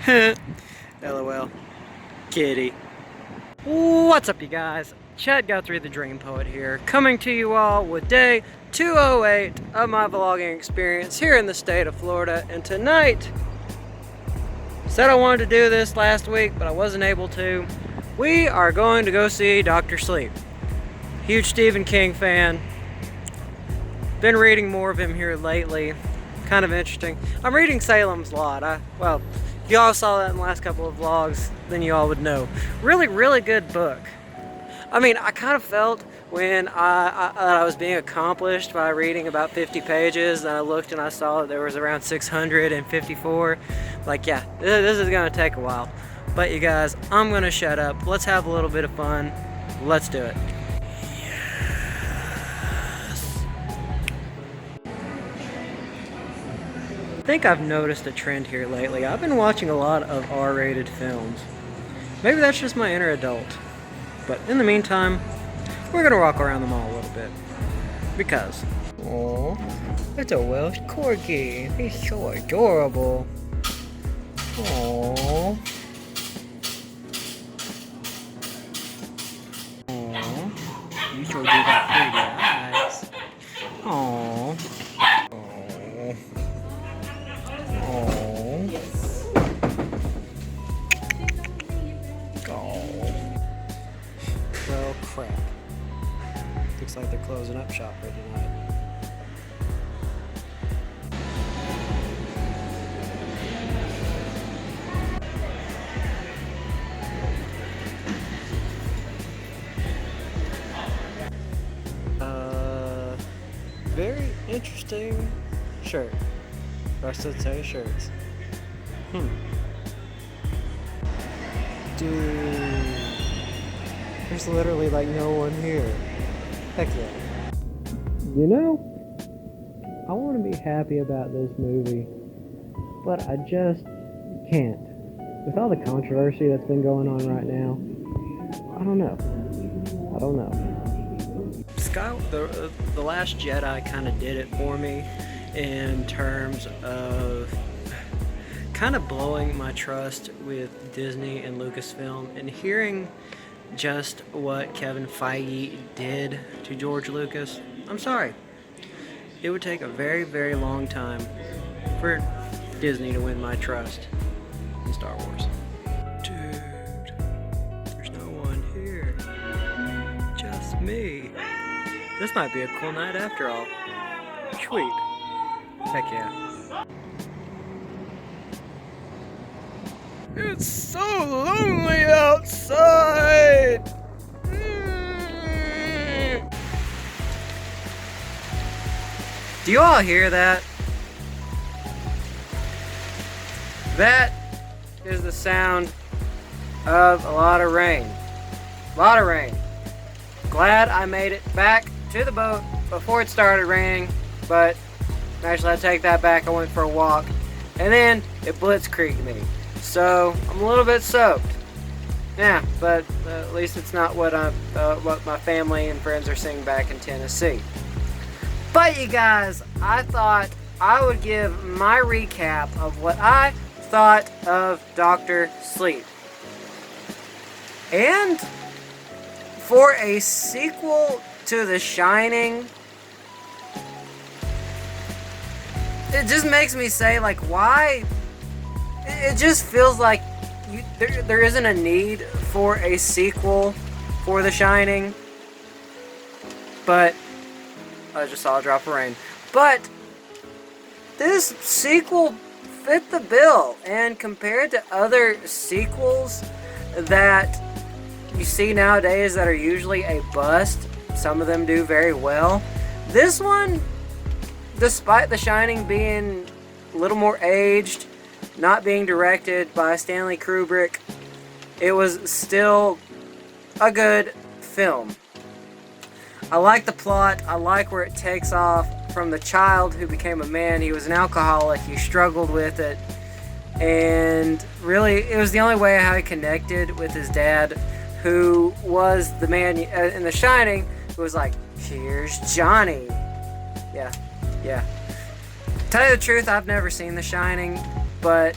LOL. Kitty. What's up, you guys? Chad Guthrie, the Dream Poet here, coming to you all with day 208 of my vlogging experience here in the state of Florida. And tonight, said I wanted to do this last week, but I wasn't able to. We are going to go see Dr. Sleep. Huge Stephen King fan. Been reading more of him here lately. Kind of interesting. I'm reading Salem's Lot. Well, if y'all saw that in the last couple of vlogs, then you all would know. Really good book. I mean, I kind of felt when I was being accomplished by reading about 50 pages, and I looked and I saw that there was around 654. Like, yeah, this is gonna take a while. But you guys, I'm gonna shut up. Let's have a little bit of fun. Let's do it. I think I've noticed a trend here lately. I've been watching a lot of R-rated films. Maybe that's just my inner adult. But in the meantime, we're gonna walk around the mall a little bit. Because, oh, it's a Welsh Corgi. He's so adorable. Aww. Aww. You sure do got pretty eyes. Aww. Aww. Aww. Well, crap. Looks like they're closing up shop for tonight. Very interesting shirt. Or I should say shirts. Dude. There's literally like no one here. Heck yeah. You know, I want to be happy about this movie, but I just can't. With all the controversy that's been going on right now, I don't know. The Last Jedi kind of did it for me in terms of kind of blowing my trust with Disney and Lucasfilm, and hearing just what Kevin Feige did to George Lucas. I'm sorry. It would take a very long time for Disney to win my trust in Star Wars. Dude, there's no one here. Just me. This might be a cool night after all. Sweet. Heck yeah. It's so lonely outside! Do you all hear that? That is the sound of a lot of rain. A lot of rain. Glad I made it back to the boat before it started raining, but actually I take that back. I went for a walk, and then it blitzkrieged me. So I'm a little bit soaked. Yeah, but at least it's not what my family and friends are singing back in Tennessee. But you guys, I thought I would give my recap of what I thought of Dr. Sleep. And for a sequel to The Shining, it just makes me say, like, why? It just feels like there isn't a need for a sequel for The Shining. But I just saw a drop of rain. But this sequel fit the bill, and compared to other sequels that you see nowadays that are usually a bust, some of them do very well. This one, despite The Shining being a little more aged, not being directed by Stanley Kubrick, it was still a good film. I like the plot. I like where it takes off from the child who became a man. He was an alcoholic. He struggled with it. And really, it was the only way how he connected with his dad, who was the man in The Shining who was like, "Here's Johnny." Yeah. Tell you the truth, I've never seen The Shining, but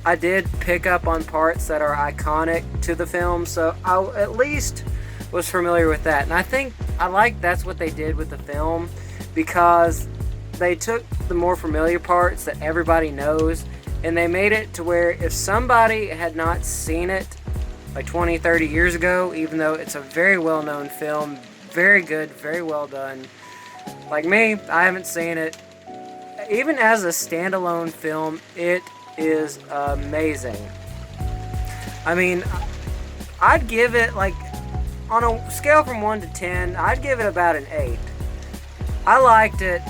I did pick up on parts that are iconic to the film, so I at least was familiar with that. And I think I like that's what they did with the film, because they took the more familiar parts that everybody knows and they made it to where if somebody had not seen it like 20, 30 years ago, even though it's a very well-known film, very good, very well done, like me, I haven't seen it. Even as a standalone film, it is amazing. I mean, I'd give it, like, on a scale from 1 to 10, I'd give it about an 8. I liked it,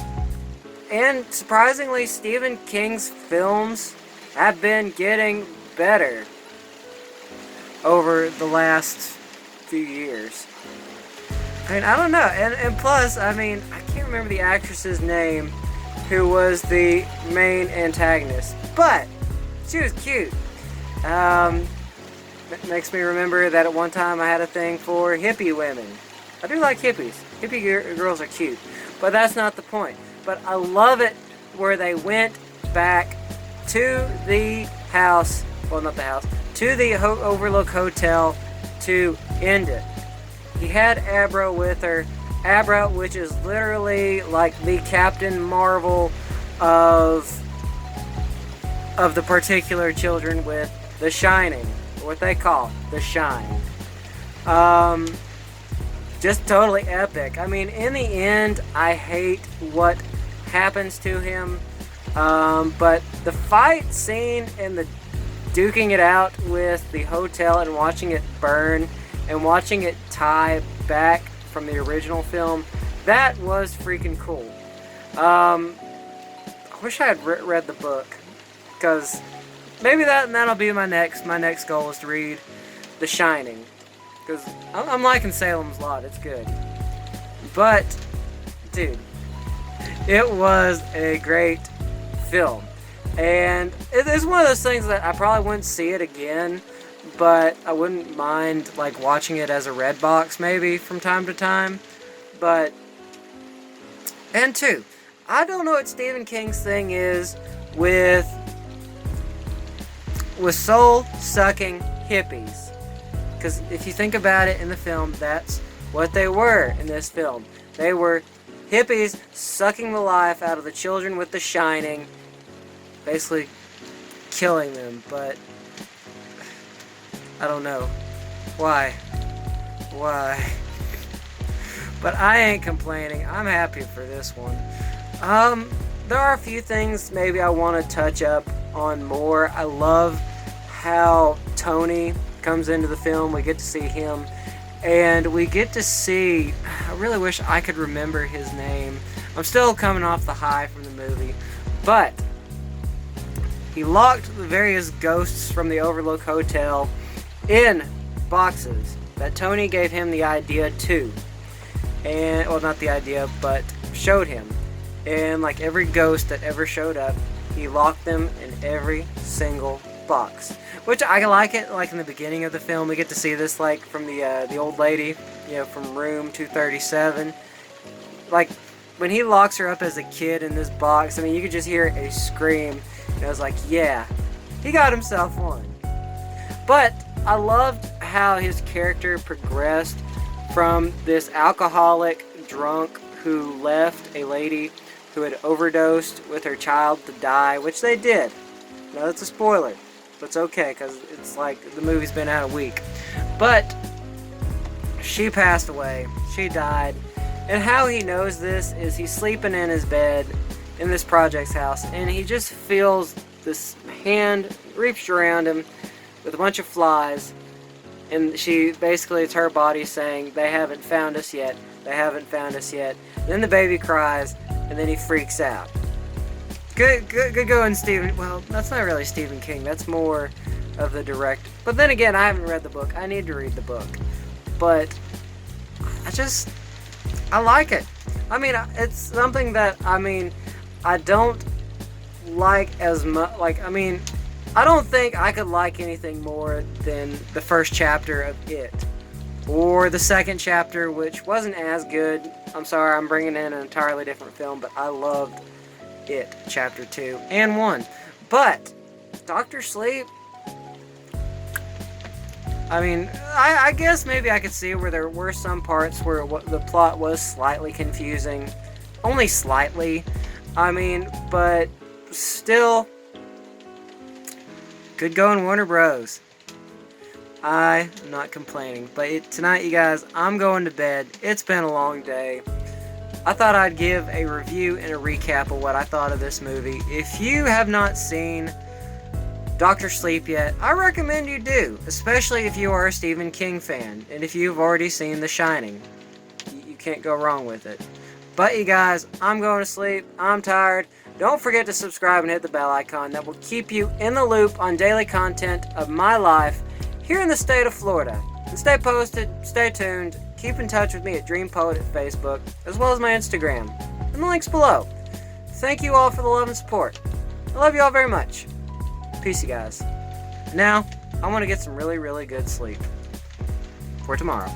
and surprisingly, Stephen King's films have been getting better over the last few years. I mean, I don't know, and plus, I mean, I can't remember the actress's name who was the main antagonist, but she was cute. It makes me remember that at one time I had a thing for hippie women. I do like hippies. Hippie girls are cute, but that's not the point. But I love it where they went back to the house, well, not the house, to the Overlook Hotel to end it. He had Abra with her. Abra, which is literally like the Captain Marvel of the particular children with The Shining, what they call The Shine. Just totally epic. I mean, in the end, I hate what happens to him, but the fight scene and the duking it out with the hotel and watching it burn and watching it tie back from the original film, that was freaking cool. I wish I had read the book, because maybe that'll be my next goal is to read The Shining, because I'm liking Salem's Lot. It's good, but dude, it was a great film, and it's one of those things that I probably wouldn't see it again, but I wouldn't mind like watching it as a red box maybe from time to time. But and two, I don't know what Stephen King's thing is with soul-sucking hippies, because if you think about it in the film, that's what they were in this film. They were hippies sucking the life out of the children with The Shining, basically killing them. But I don't know why. But I ain't complaining. I'm happy for this one. There are a few things maybe I want to touch up on more. I love how Tony comes into the film. We get to see him, and we get to see, I really wish I could remember his name. I'm still coming off the high from the movie, but he locked the various ghosts from the Overlook Hotel in boxes that Tony gave him the idea to. And, well, not the idea, but showed him. And like every ghost that ever showed up, he locked them in every single box. Which I like it, like in the beginning of the film, we get to see this like from the old lady, you know, from room 237. Like, when he locks her up as a kid in this box, I mean, you could just hear a scream. And I was like, yeah, he got himself one. But I loved how his character progressed from this alcoholic drunk who left a lady who had overdosed with her child to die, which they did. Now, that's a spoiler, but it's okay, because it's like the movie's been out a week. But she passed away. She died. And how he knows this is he's sleeping in his bed in this project's house, and he just feels this hand reached around him with a bunch of flies, and she basically, it's her body saying, they haven't found us yet, they haven't found us yet. And then the baby cries, and then he freaks out. Good going, Stephen. Well, that's not really Stephen King, that's more of the direct. But then again, I haven't read the book. I need to read the book. But I like it. I mean, it's something that, I mean, I don't like as much. Like, I mean, I don't think I could like anything more than the first chapter of It. Or the second chapter, which wasn't as good. I'm sorry, I'm bringing in an entirely different film, but I loved It, chapter 2 and 1. But Dr. Sleep, I mean, I guess maybe I could see where there were some parts where the plot was slightly confusing. Only slightly. I mean, but still, good going, Warner Bros. I'm not complaining. But tonight, you guys, I'm going to bed. It's been a long day. I thought I'd give a review and a recap of what I thought of this movie. If you have not seen Dr. Sleep yet, I recommend you do, especially if you are a Stephen King fan, and if you've already seen The Shining. You can't go wrong with it. But you guys, I'm going to sleep, I'm tired. Don't forget to subscribe and hit the bell icon. That will keep you in the loop on daily content of my life here in the state of Florida. And stay posted, stay tuned, keep in touch with me at Dream Poet at Facebook, as well as my Instagram, and the links below. Thank you all for the love and support. I love you all very much. Peace, you guys. Now, I want to get some really, really good sleep for tomorrow.